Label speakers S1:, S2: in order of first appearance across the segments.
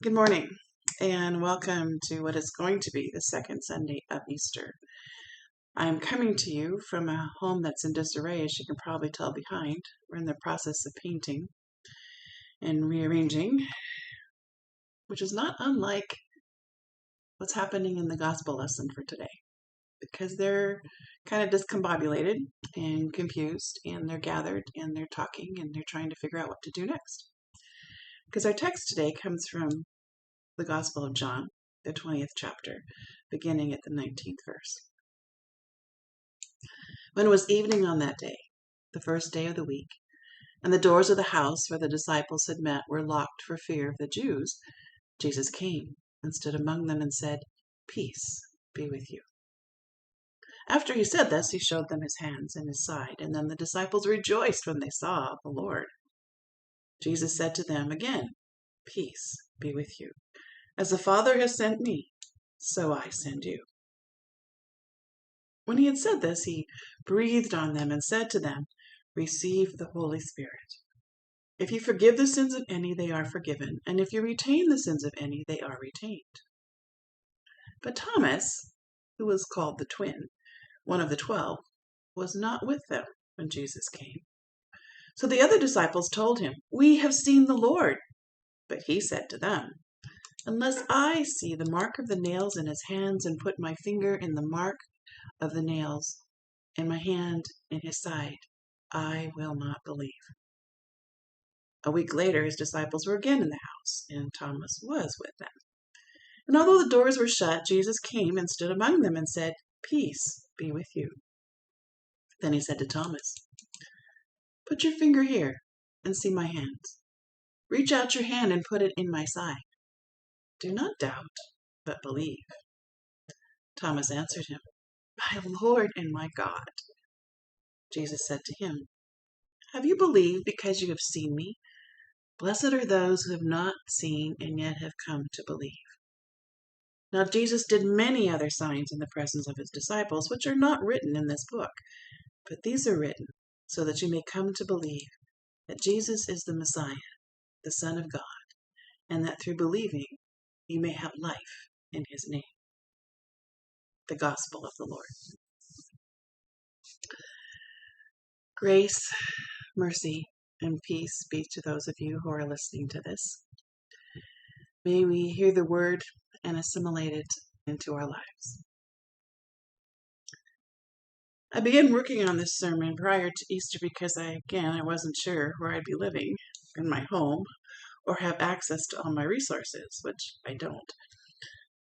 S1: Good morning, and welcome to what is going to be the second Sunday of Easter. I'm coming to you from a home that's in disarray, as you can probably tell behind. We're in the process of painting and rearranging, which is not unlike what's happening in the gospel lesson for today, because they're kind of discombobulated and confused, and they're gathered, and they're talking, and they're trying to figure out what to do next. Because our text today comes from the Gospel of John, the 20th chapter, beginning at the 19th verse. When it was evening on that day, the first day of the week, and the doors of the house where the disciples had met were locked for fear of the Jews, Jesus came and stood among them and said, "Peace be with you." After he said this, he showed them his hands and his side, and then the disciples rejoiced when they saw the Lord. Jesus said to them again, "Peace be with you. As the Father has sent me, so I send you." When he had said this, he breathed on them and said to them, "Receive the Holy Spirit. If you forgive the sins of any, they are forgiven, and if you retain the sins of any, they are retained." But Thomas, who was called the twin, one of the 12, was not with them when Jesus came. So the other disciples told him, "We have seen the Lord." But he said to them, "Unless I see the mark of the nails in his hands and put my finger in the mark of the nails and my hand in his side, I will not believe." A week later, his disciples were again in the house, and Thomas was with them. And although the doors were shut, Jesus came and stood among them and said, "Peace be with you." Then he said to Thomas, "Put your finger here and see my hands. Reach out your hand and put it in my side. Do not doubt, but believe." Thomas answered him, "My Lord and my God." Jesus said to him, "Have you believed because you have seen me? Blessed are those who have not seen and yet have come to believe." Now Jesus did many other signs in the presence of his disciples, which are not written in this book, but these are written so that you may come to believe that Jesus is the Messiah, the Son of God, and that through believing you may have life in his name. The Gospel of the Lord. Grace, mercy, and peace be to those of you who are listening to this. May we hear the word and assimilate it into our lives. I began working on this sermon prior to Easter because I wasn't sure where I'd be living in my home or have access to all my resources, which I don't.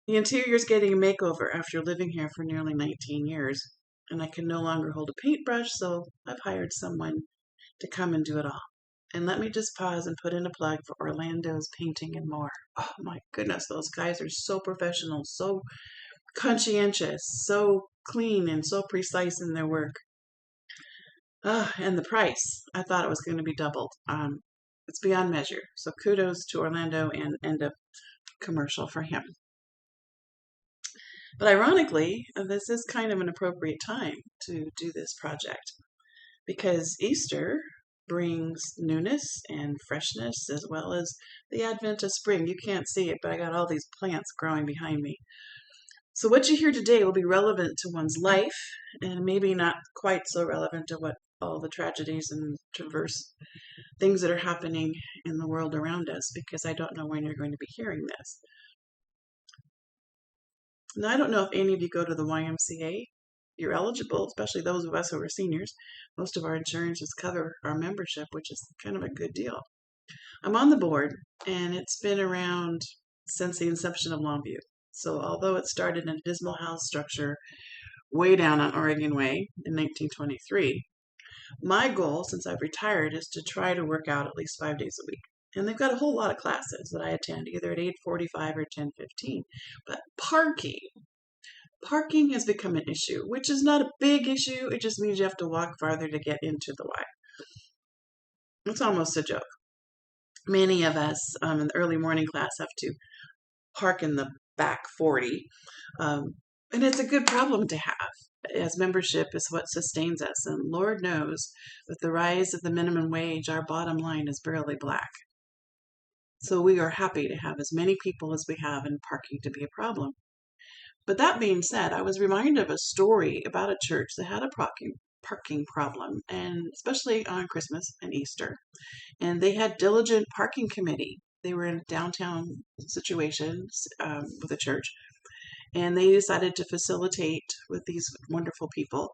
S1: The interior is getting a makeover after living here for nearly 19 years, and I can no longer hold a paintbrush, so I've hired someone to come and do it all. And let me just pause and put in a plug for Orlando's Painting and More. Oh my goodness, those guys are so professional, so conscientious, so clean, and so precise in their work. And the price, I thought it was going to be doubled. It's beyond measure. So kudos to Orlando and end of commercial for him. But ironically, this is kind of an appropriate time to do this project because Easter brings newness and freshness as well as the advent of spring. You can't see it, but I got all these plants growing behind me. So what you hear today will be relevant to one's life and maybe not quite so relevant to what all the tragedies and traverse things that are happening in the world around us, because I don't know when you're going to be hearing this. Now, I don't know if any of you go to the YMCA. You're eligible, especially those of us who are seniors. Most of our insurances cover our membership, which is kind of a good deal. I'm on the board, and it's been around since the inception of Longview. So although it started in a dismal house structure way down on Oregon Way in 1923, my goal since I've retired is to try to work out at least 5 days a week. And they've got a whole lot of classes that I attend, either at 8:45 or 10:15. But parking has become an issue, which is not a big issue. It just means you have to walk farther to get into the Y. It's almost a joke. Many of us in the early morning class have to park in the back 40. And it's a good problem to have, as membership is what sustains us. And Lord knows, with the rise of the minimum wage, our bottom line is barely black. So we are happy to have as many people as we have and parking to be a problem. But that being said, I was reminded of a story about a church that had a parking problem, and especially on Christmas and Easter. And they had diligent parking committee. They were in a downtown situation with a church, and they decided to facilitate with these wonderful people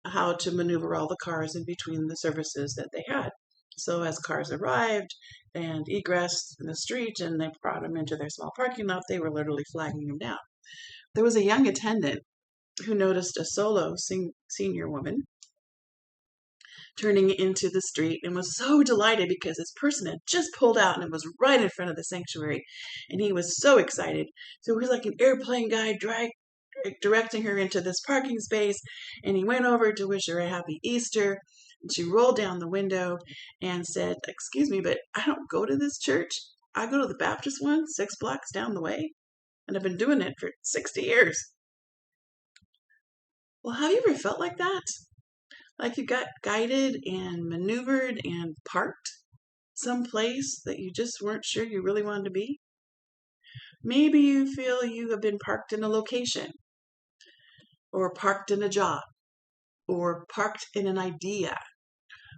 S1: how to maneuver all the cars in between the services that they had. So as cars arrived and egressed in the street and they brought them into their small parking lot, they were literally flagging them down. There was a young attendant who noticed a solo senior woman turning into the street and was so delighted because this person had just pulled out and it was right in front of the sanctuary. And he was so excited. So he was like an airplane guy directing her into this parking space. And he went over to wish her a happy Easter. And she rolled down the window and said, "Excuse me, but I don't go to this church. I go to the Baptist one 6 blocks down the way. And I've been doing it for 60 years. Well, have you ever felt like that? Like you got guided and maneuvered and parked someplace that you just weren't sure you really wanted to be? Maybe you feel you have been parked in a location, or parked in a job, or parked in an idea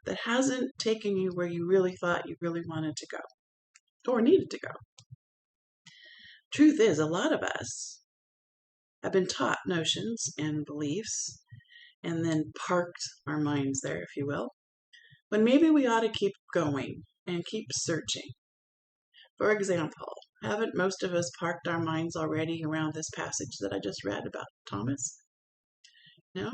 S1: that hasn't taken you where you really thought you really wanted to go or needed to go. Truth is, a lot of us have been taught notions and beliefs and then parked our minds there, if you will, when maybe we ought to keep going and keep searching. For example, haven't most of us parked our minds already around this passage that I just read about Thomas? No?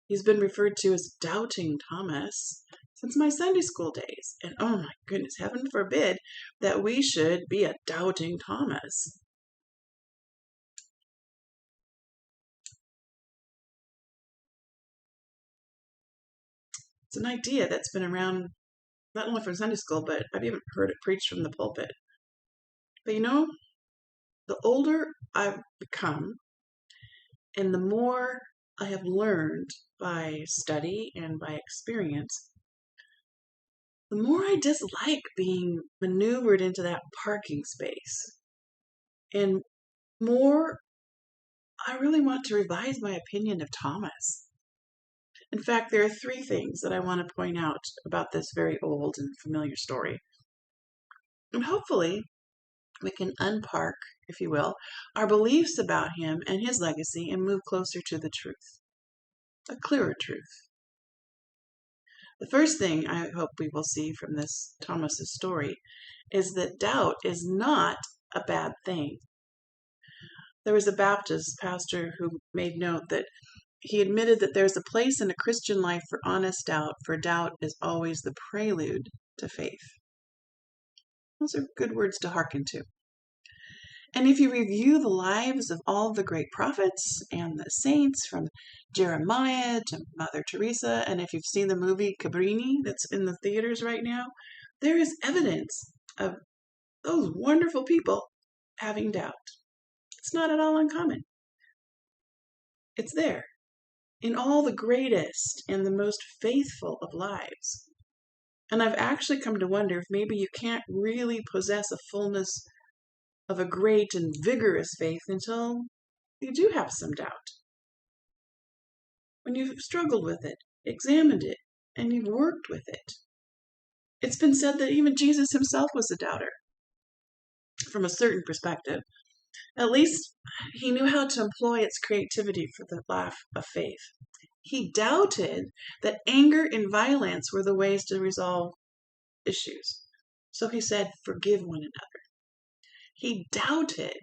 S1: He's been referred to as Doubting Thomas since my Sunday school days. And oh my goodness, heaven forbid that we should be a Doubting Thomas. It's an idea that's been around not only from Sunday school, but I've even heard it preached from the pulpit. But you know, the older I've become and the more I have learned by study and by experience, the more I dislike being maneuvered into that parking space. And more I really want to revise my opinion of Thomas. In fact, there are 3 things that I want to point out about this very old and familiar story. And hopefully, we can unpark, if you will, our beliefs about him and his legacy and move closer to the truth, a clearer truth. The first thing I hope we will see from this Thomas's story is that doubt is not a bad thing. There was a Baptist pastor who made note that he admitted that there's a place in a Christian life for honest doubt, for doubt is always the prelude to faith. Those are good words to hearken to. And if you review the lives of all the great prophets and the saints, from Jeremiah to Mother Teresa, and if you've seen the movie Cabrini that's in the theaters right now, there is evidence of those wonderful people having doubt. It's not at all uncommon. It's there in all the greatest and the most faithful of lives. And I've actually come to wonder if maybe you can't really possess a fullness of a great and vigorous faith until you do have some doubt. When you've struggled with it, examined it, and you've worked with it. It's been said that even Jesus himself was a doubter, from a certain perspective. At least he knew how to employ its creativity for the laugh of faith. He doubted that anger and violence were the ways to resolve issues. So he said, "Forgive one another." He doubted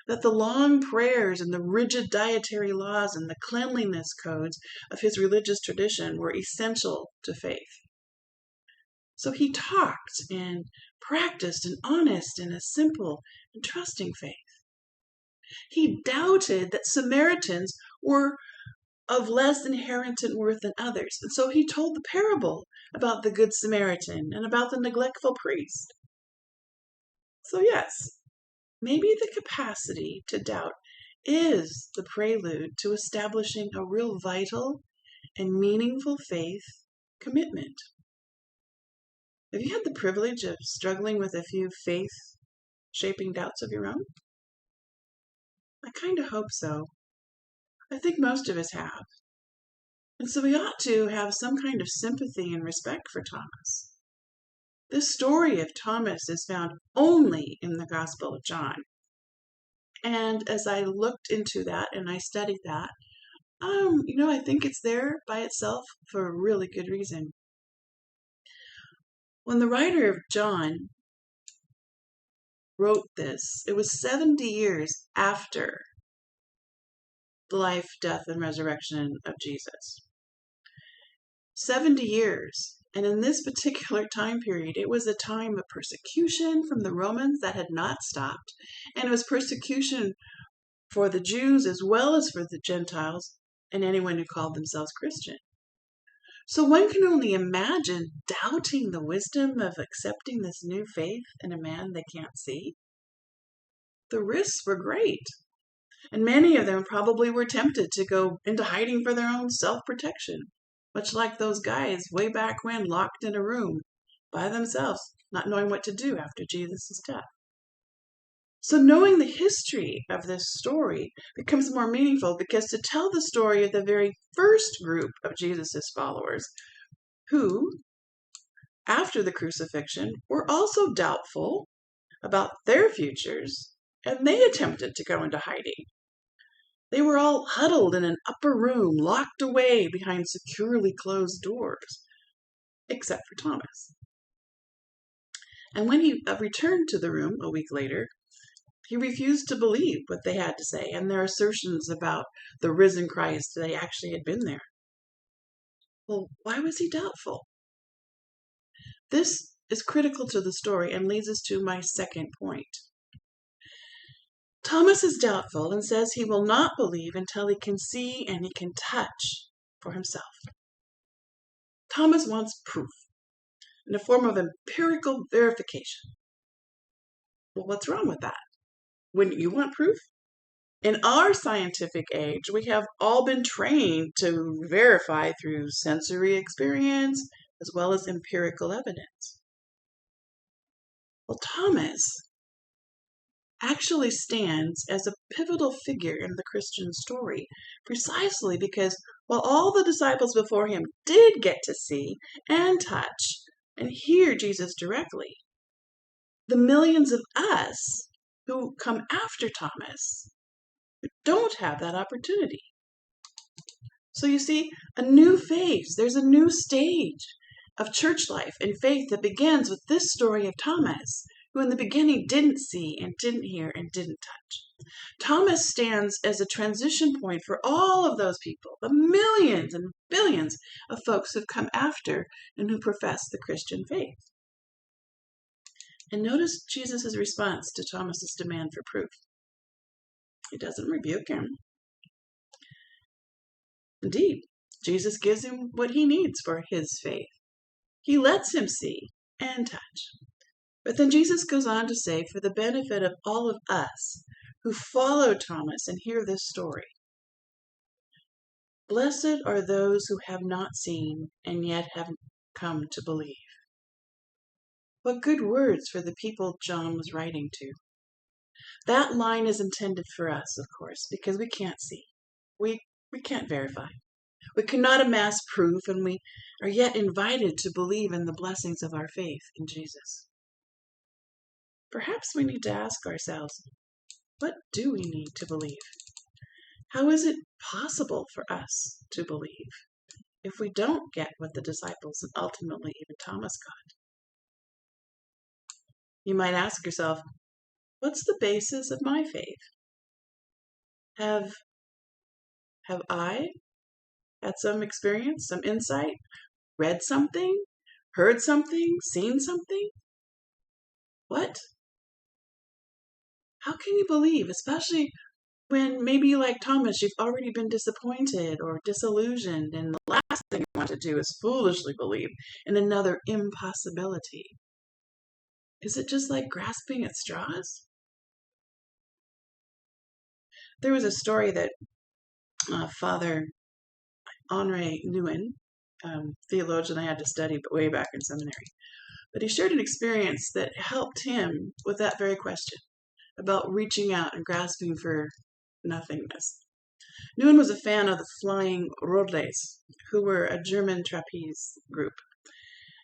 S1: that the long prayers and the rigid dietary laws and the cleanliness codes of his religious tradition were essential to faith. So he talked and practiced an honest and a simple and trusting faith. He doubted that Samaritans were of less inherent worth than others. And so he told the parable about the Good Samaritan and about the neglectful priest. So yes, maybe the capacity to doubt is the prelude to establishing a real vital and meaningful faith commitment. Have you had the privilege of struggling with a few faith-shaping doubts of your own? I kind of hope so. I think most of us have. And so we ought to have some kind of sympathy and respect for Thomas. This story of Thomas is found only in the Gospel of John. And as I looked into that and I studied that, I think it's there by itself for a really good reason. When the writer of John wrote this, it was 70 years after the life, death, and resurrection of Jesus. 70 years. And in this particular time period, it was a time of persecution from the Romans that had not stopped. And it was persecution for the Jews as well as for the Gentiles and anyone who called themselves Christian. So one can only imagine doubting the wisdom of accepting this new faith in a man they can't see. The risks were great. And many of them probably were tempted to go into hiding for their own self-protection, much like those guys way back when, locked in a room by themselves, not knowing what to do after Jesus' death. So knowing the history of this story becomes more meaningful, because to tell the story of the very first group of Jesus' followers who, after the crucifixion, were also doubtful about their futures, and they attempted to go into hiding. They were all huddled in an upper room, locked away behind securely closed doors, except for Thomas. And when he returned to the room a week later, he refused to believe what they had to say and their assertions about the risen Christ. They actually had been there. Well, why was he doubtful? This is critical to the story and leads us to my second point. Thomas is doubtful and says he will not believe until he can see and he can touch for himself. Thomas wants proof in the form of empirical verification. Well, what's wrong with that? Wouldn't you want proof? In our scientific age, we have all been trained to verify through sensory experience as well as empirical evidence. Well, Thomas actually stands as a pivotal figure in the Christian story, precisely because while all the disciples before him did get to see and touch and hear Jesus directly, the millions of us who come after Thomas don't have that opportunity. So you see, a new phase, there's a new stage of church life and faith that begins with this story of Thomas, who in the beginning didn't see and didn't hear and didn't touch. Thomas stands as a transition point for all of those people, the millions and billions of folks who've come after and who profess the Christian faith. And notice Jesus' response to Thomas's demand for proof. He doesn't rebuke him. Indeed, Jesus gives him what he needs for his faith. He lets him see and touch. But then Jesus goes on to say, for the benefit of all of us who follow Thomas and hear this story, blessed are those who have not seen and yet have come to believe. What good words for the people John was writing to. That line is intended for us, of course, because we can't see. We can't verify. We cannot amass proof, and we are yet invited to believe in the blessings of our faith in Jesus. Perhaps we need to ask ourselves, what do we need to believe? How is it possible for us to believe if we don't get what the disciples and ultimately even Thomas got? You might ask yourself, what's the basis of my faith? Have I had some experience, some insight, read something, heard something, seen something? What? How can you believe, especially when maybe like Thomas, you've already been disappointed or disillusioned, and the last thing you want to do is foolishly believe in another impossibility? Is it just like grasping at straws? There was a story that Father Henri Nouwen, theologian I had to study way back in seminary, But he shared an experience that helped him with that very question about reaching out and grasping for nothingness. Nguyen was a fan of the Flying Rodles, who were a German trapeze group.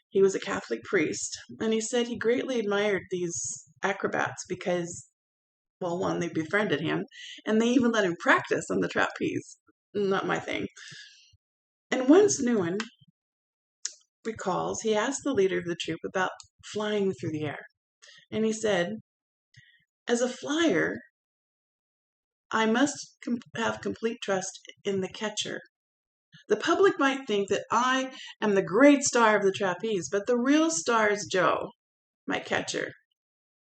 S1: He was a Catholic priest, and he said he greatly admired these acrobats because, well, one, they befriended him, and they even let him practice on the trapeze. Not my thing. And once Nguyen recalls, he asked the leader of the troop about flying through the air. And he said, as a flyer, I must have complete trust in the catcher. The public might think that I am the great star of the trapeze, but the real star is Joe, my catcher.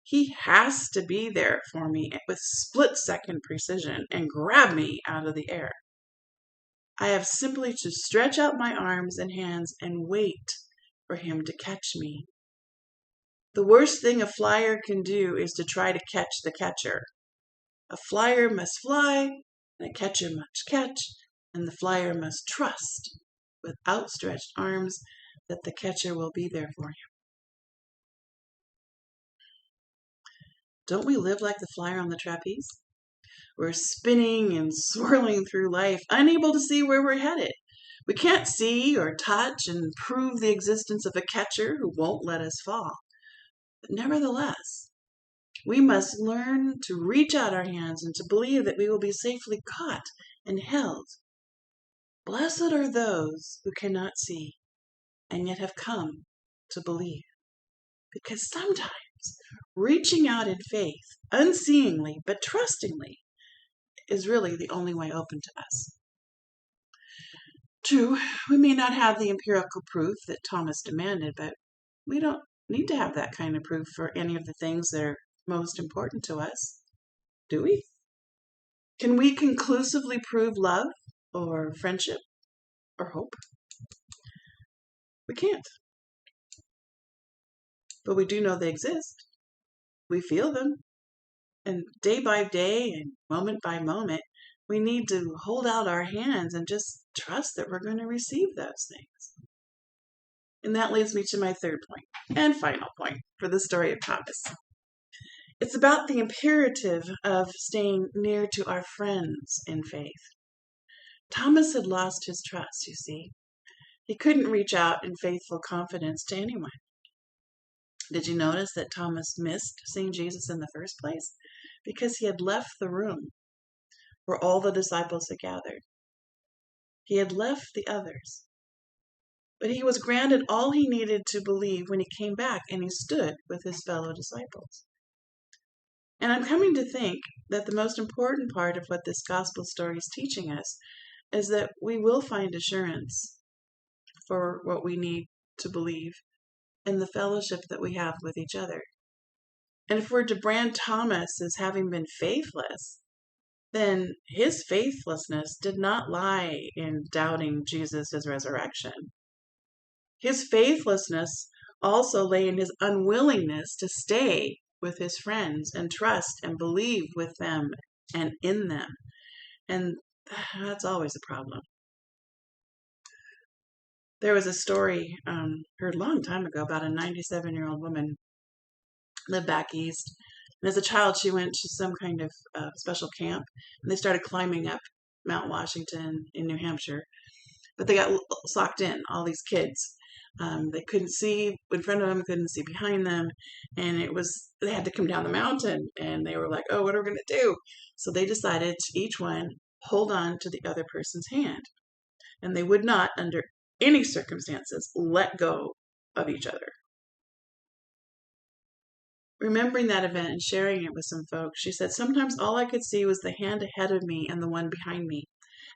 S1: He has to be there for me with split-second precision and grab me out of the air. I have simply to stretch out my arms and hands and wait for him to catch me. The worst thing a flyer can do is to try to catch the catcher. A flyer must fly, and a catcher must catch, and the flyer must trust with outstretched arms that the catcher will be there for him. Don't we live like the flyer on the trapeze? We're spinning and swirling through life, unable to see where we're headed. We can't see or touch and prove the existence of a catcher who won't let us fall. But nevertheless, we must learn to reach out our hands and to believe that we will be safely caught and held. Blessed are those who cannot see and yet have come to believe. Because sometimes reaching out in faith, unseeingly but trustingly, is really the only way open to us. True, we may not have the empirical proof that Thomas demanded, but we don't need to have that kind of proof for any of the things that are most important to us, do we? Can we conclusively prove love or friendship or hope? We can't. But we do know they exist. We feel them. And day by day and moment by moment, we need to hold out our hands and just trust that we're going to receive those things. And that leads me to my third point and final point for the story of Thomas. It's about the imperative of staying near to our friends in faith. Thomas had lost his trust, you see. He couldn't reach out in faithful confidence to anyone. Did you notice that Thomas missed seeing Jesus in the first place? Because he had left the room where all the disciples had gathered. He had left the others. But he was granted all he needed to believe when he came back and he stood with his fellow disciples. And I'm coming to think that the most important part of what this gospel story is teaching us is that we will find assurance for what we need to believe in the fellowship that we have with each other. And if we're to brand Thomas as having been faithless, then his faithlessness did not lie in doubting Jesus' resurrection. His faithlessness also lay in his unwillingness to stay with his friends and trust and believe with them and in them. And that's always a problem. There was a story heard a long time ago about a 97-year-old woman lived back east. And as a child, she went to some kind of special camp, and they started climbing up Mount Washington in New Hampshire. But they got socked in, all these kids. They couldn't see in front of them, couldn't see behind them, and they had to come down the mountain, and they were like, oh, what are we going to do? So they decided to each one hold on to the other person's hand, and they would not, under any circumstances, let go of each other. Remembering that event and sharing it with some folks, she said, sometimes all I could see was the hand ahead of me and the one behind me.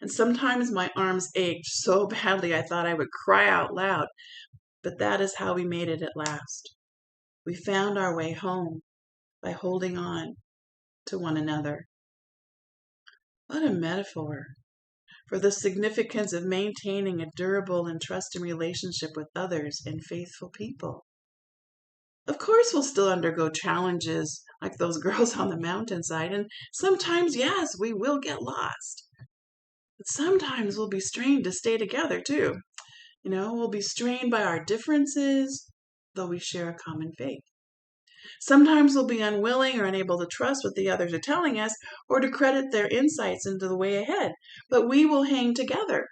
S1: And sometimes my arms ached so badly I thought I would cry out loud. But that is how we made it at last. We found our way home by holding on to one another. What a metaphor for the significance of maintaining a durable and trusting relationship with others and faithful people. Of course, we'll still undergo challenges like those girls on the mountainside, and sometimes, yes, we will get lost. But sometimes we'll be strained to stay together, too. We'll be strained by our differences, though we share a common faith. Sometimes we'll be unwilling or unable to trust what the others are telling us or to credit their insights into the way ahead, but we will hang together.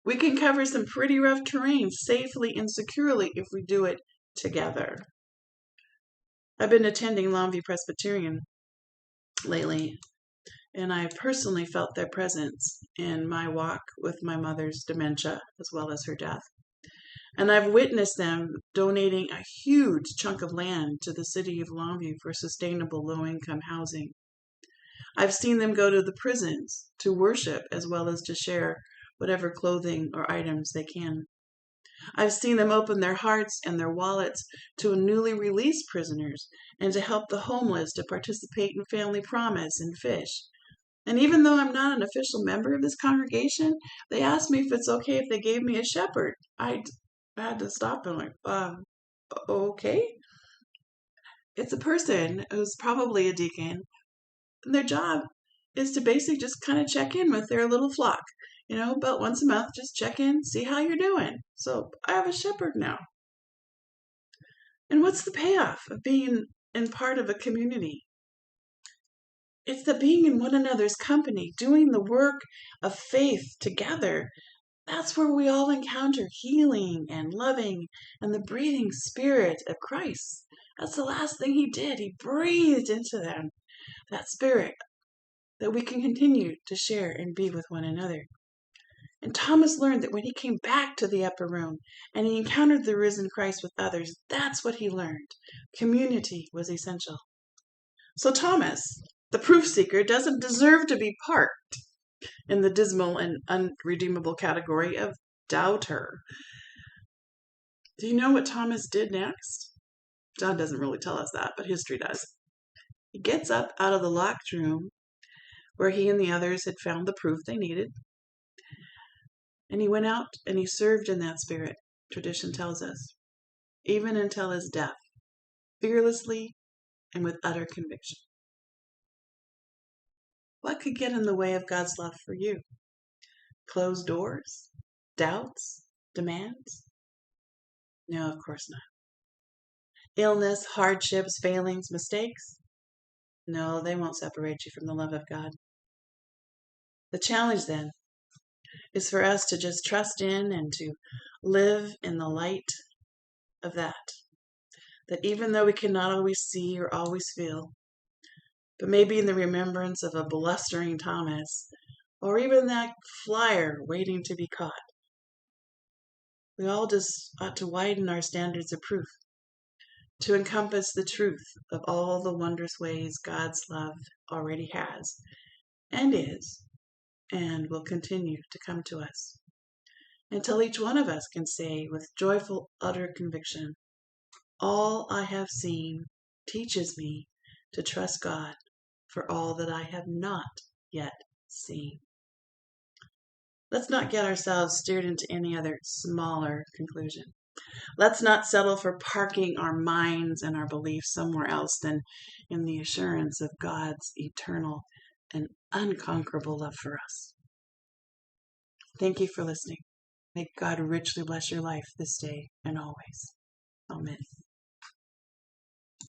S1: We can cover some pretty rough terrain safely and securely if we do it together. I've been attending Longview Presbyterian lately, and I personally felt their presence in my walk with my mother's dementia as well as her death. And I've witnessed them donating a huge chunk of land to the city of Longview for sustainable low-income housing. I've seen them go to the prisons to worship as well as to share whatever clothing or items they can. I've seen them open their hearts and their wallets to newly released prisoners and to help the homeless to participate in Family Promise and Fish. And even though I'm not an official member of this congregation, they asked me if it's okay if they gave me a shepherd. I had to stop and okay. It's a person who's probably a deacon, and their job is to basically just kind of check in with their little flock. About once a month, just check in, see how you're doing. So I have a shepherd now. And what's the payoff of being in part of a community? It's the being in one another's company, doing the work of faith together. That's where we all encounter healing and loving and the breathing spirit of Christ. That's the last thing he did. He breathed into them that spirit that we can continue to share and be with one another. And Thomas learned that when he came back to the upper room and he encountered the risen Christ with others, that's what he learned. Community was essential. So Thomas, the proof seeker, doesn't deserve to be parked in the dismal and unredeemable category of doubter. Do you know what Thomas did next? John doesn't really tell us that, but history does. He gets up out of the locked room where he and the others had found the proof they needed, and he went out and he served in that spirit, tradition tells us, even until his death, fearlessly and with utter conviction. What could get in the way of God's love for you? Closed doors? Doubts? Demands? No, of course not. Illness, hardships, failings, mistakes? No, they won't separate you from the love of God. The challenge then is for us to just trust in and to live in the light of that even though we cannot always see or always feel, but maybe in the remembrance of a blustering Thomas, or even that flyer waiting to be caught, we all just ought to widen our standards of proof to encompass the truth of all the wondrous ways God's love already has and is and will continue to come to us, until each one of us can say with joyful, utter conviction, all I have seen teaches me to trust God for all that I have not yet seen. Let's not get ourselves steered into any other smaller conclusion. Let's not settle for parking our minds and our beliefs somewhere else than in the assurance of God's eternal and unconquerable love for us. Thank you for listening. May God richly bless your life this day and always. Amen.